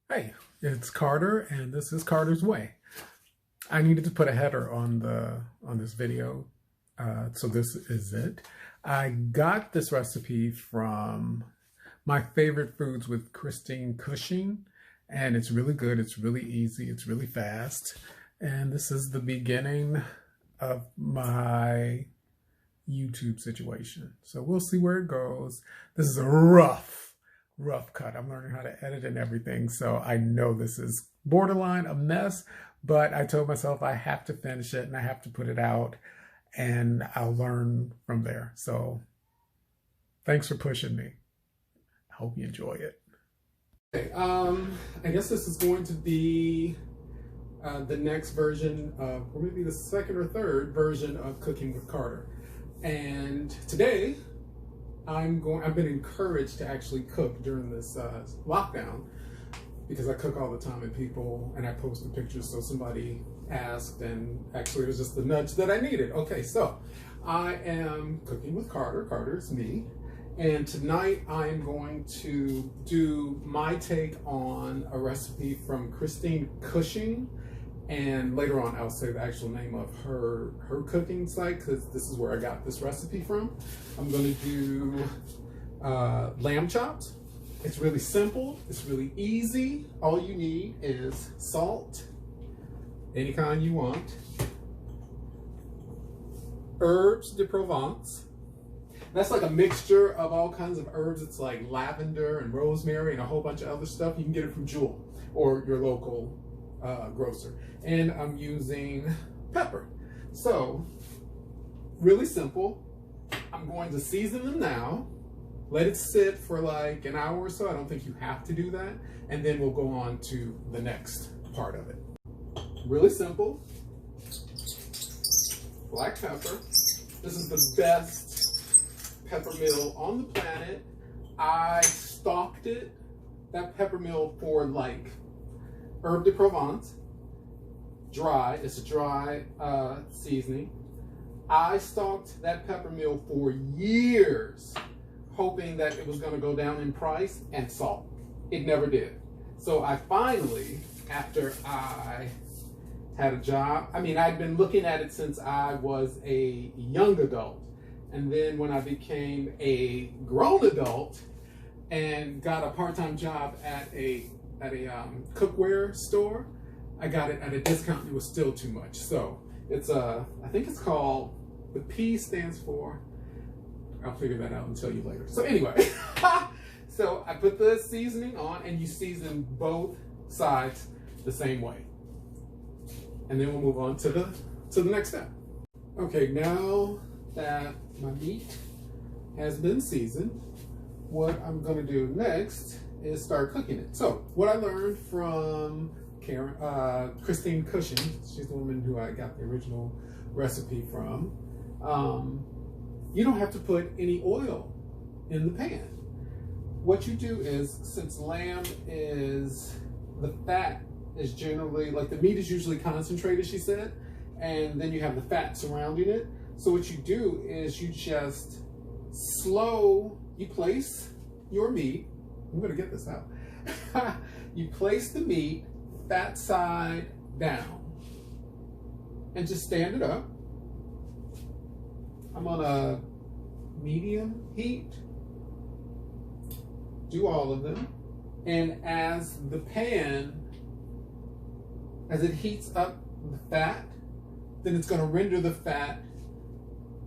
Hey, it's Carter, and this is Carter's Way. I needed to put a header on this video, so this is it. I got this recipe from My Favorite Foods with Christine Cushing, and it's really good. It's really easy. It's really fast, and this is the beginning of my YouTube situation. So we'll see where it goes. This is a rough cut. I'm learning how to edit and everything, so I know this is borderline a mess, but I told myself I have to finish it and I have to put it out, and I'll learn from there. So thanks for pushing me. I hope you enjoy it. Okay, I guess this is going to be the next version of, or maybe the second or third version of Cooking with Carter. And today I've been encouraged to actually cook during this lockdown, because I cook all the time and I post the pictures, so somebody asked, and actually it was just the nudge that I needed. Okay, so I am cooking with Carter. Carter's me. And tonight I'm going to do my take on a recipe from Christine Cushing. And later on, I'll say the actual name of her cooking site, because this is where I got this recipe from. I'm going to do lamb chops. It's really simple. It's really easy. All you need is salt, any kind you want, herbs de Provence. That's like a mixture of all kinds of herbs. It's like lavender and rosemary and a whole bunch of other stuff. You can get it from Jewel or your local grocer. And I'm using pepper. So really simple. I'm going to season them now, let it sit for like an hour or so. I don't think you have to do that, and then we'll go on to the next part of it. Really simple. Black pepper. This is the best pepper mill on the planet. I stocked it, that pepper mill, for like herb de Provence. Dry, it's a dry seasoning. I stocked that pepper mill for years, hoping that it was going to go down in price and salt. It never did. So I finally, after I had a job, I'd been looking at it since I was a young adult. And then when I became a grown adult and got a part-time job at a cookware store, I got it at a discount. It was still too much. So it's I think it's called, the P stands for, I'll figure that out and tell you later. So anyway, so I put the seasoning on, and you season both sides the same way. And then we'll move on to the next step. Okay, now that my meat has been seasoned, what I'm gonna do next is start cooking it. So what I learned from Christine Cushing, she's the woman who I got the original recipe from, you don't have to put any oil in the pan. What you do is, since lamb is, the fat is generally, like the meat is usually concentrated, she said, and then you have the fat surrounding it. So what you do is you just you place your meat, I'm gonna get this out. You place the meat fat side down and just stand it up. I'm on a medium heat. Do all of them. And as the pan, as it heats up the fat, then it's going to render the fat,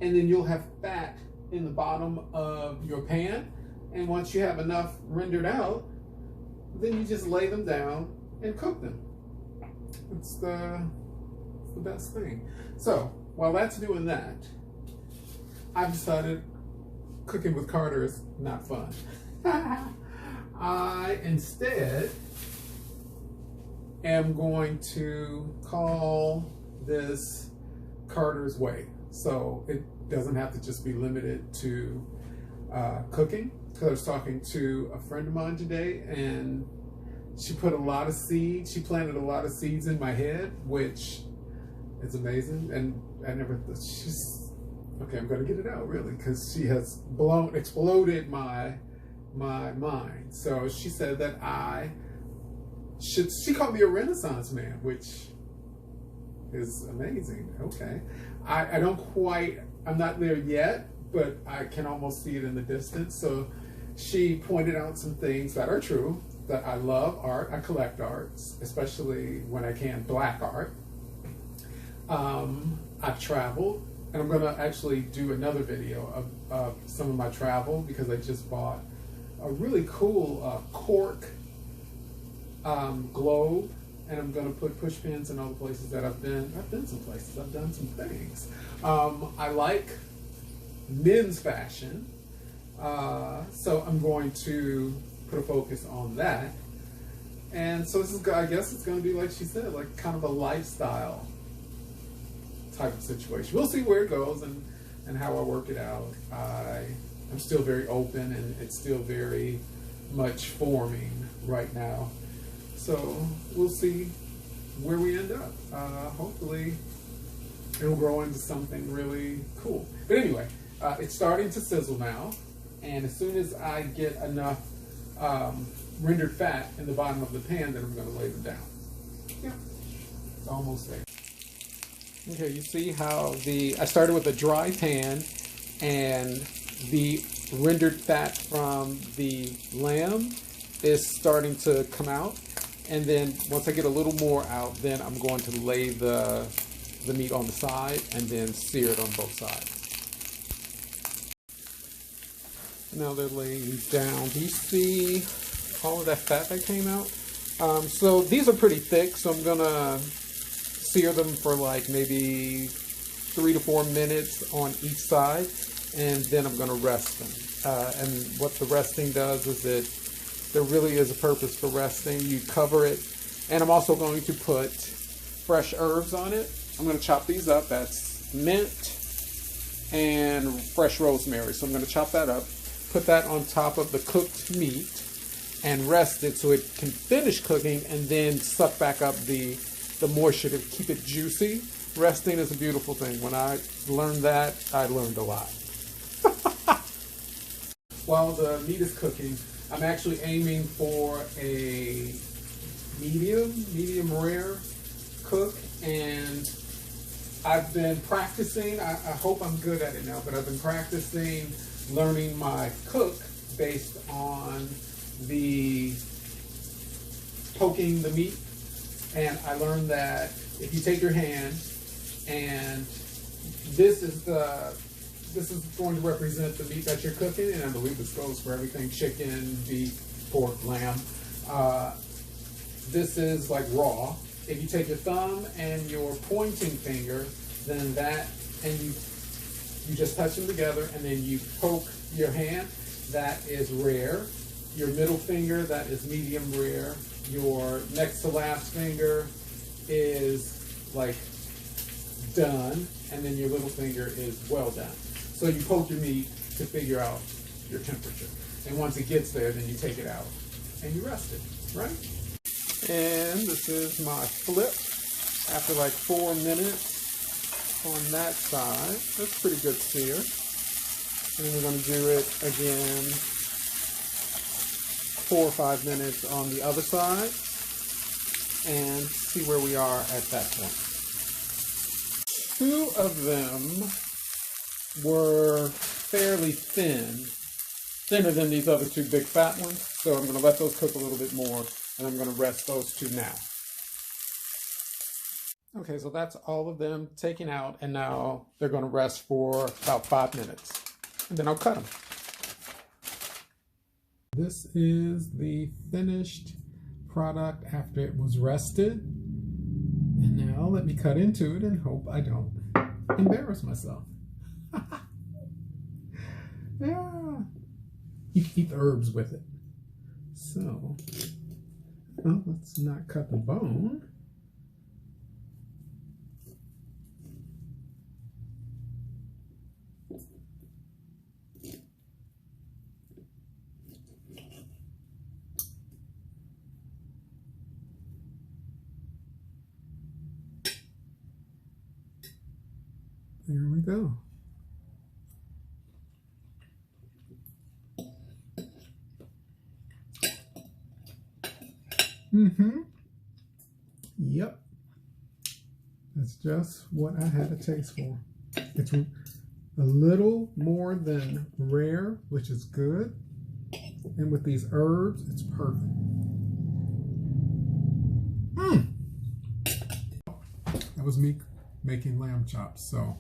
and then you'll have fat in the bottom of your pan. And once you have enough rendered out, then you just lay them down and cook them. It's the best thing. So while that's doing that, I've decided cooking with Carter is not fun. I instead am going to call this Carter's Way. So it doesn't have to just be limited to cooking. Because I was talking to a friend of mine today, and she put a lot of seeds. She planted a lot of seeds in my head, which is amazing. And I never thought, okay, I'm going to get it out, really, because she has exploded my mind. So she said that I she called me a Renaissance man, which is amazing. Okay. I don't quite, I'm not there yet, but I can almost see it in the distance. So she pointed out some things that are true, that I love art, I collect arts, especially when I can, black art. I've traveled, and I'm gonna actually do another video of some of my travel, because I just bought a really cool cork globe, and I'm gonna put push pins in all the places that I've been. I've been some places, I've done some things. I like men's fashion, so I'm going to put a focus on that. And so this is, I guess it's gonna be, like she said, like kind of a lifestyle type of situation. We'll see where it goes and how I work it out. I'm still very open, and it's still very much forming right now. So we'll see where we end up. Hopefully it'll grow into something really cool. But anyway, it's starting to sizzle now, and as soon as I get enough rendered fat in the bottom of the pan, then I'm going to lay them down. Yeah, it's almost there. Okay, you see how I started with a dry pan, and the rendered fat from the lamb is starting to come out. And then once I get a little more out, then I'm going to lay the meat on the side and then sear it on both sides. Now they're laying down. Do you see all of that fat that came out? So these are pretty thick, so I'm gonna sear them for like maybe 3 to 4 minutes on each side, and then I'm gonna rest them. And what the resting does is that there really is a purpose for resting. You cover it, and I'm also going to put fresh herbs on it. I'm going to chop these up. That's mint and fresh rosemary. So I'm going to chop that up, put that on top of the cooked meat, and rest it so it can finish cooking and then suck back up the moisture to keep it juicy. Resting is a beautiful thing. When I learned that, I learned a lot. While the meat is cooking, I'm actually aiming for a medium rare cook, and I've been practicing. I hope I'm good at it now, but I've been practicing learning my cook based on the poking the meat. And I learned that if you take your hand, and this is going to represent the meat that you're cooking, and I believe this goes for everything: chicken, beef, pork, lamb. This is like raw. If you take your thumb and your pointing finger, then and you just touch them together, and then you poke your hand, that is rare. Your middle finger, that is medium rare. Your next to last finger is like done, and then your little finger is well done. So you poke your meat to figure out your temperature. And once it gets there, then you take it out and you rest it, right? And this is my flip after like 4 minutes on that side. That's pretty good sear. And then we're going to do it again 4 or 5 minutes on the other side and see where we are at that point. 2 of them were fairly thinner than these other 2 big fat ones. So I'm going to let those cook a little bit more, and I'm going to rest those 2 now. Okay, so that's all of them taken out, and now they're going to rest for about 5 minutes, and then I'll cut them. This is the finished product after it was rested. And now let me cut into it and hope I don't embarrass myself. Yeah. You can eat the herbs with it. So, well, let's not cut the bone. There we go. Yep. That's just what I had a taste for. It's a little more than rare, which is good. And with these herbs, it's perfect. That was me making lamb chops. So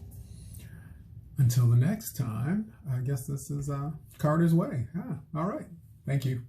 until the next time, I guess this is Carter's Way. All right. Thank you.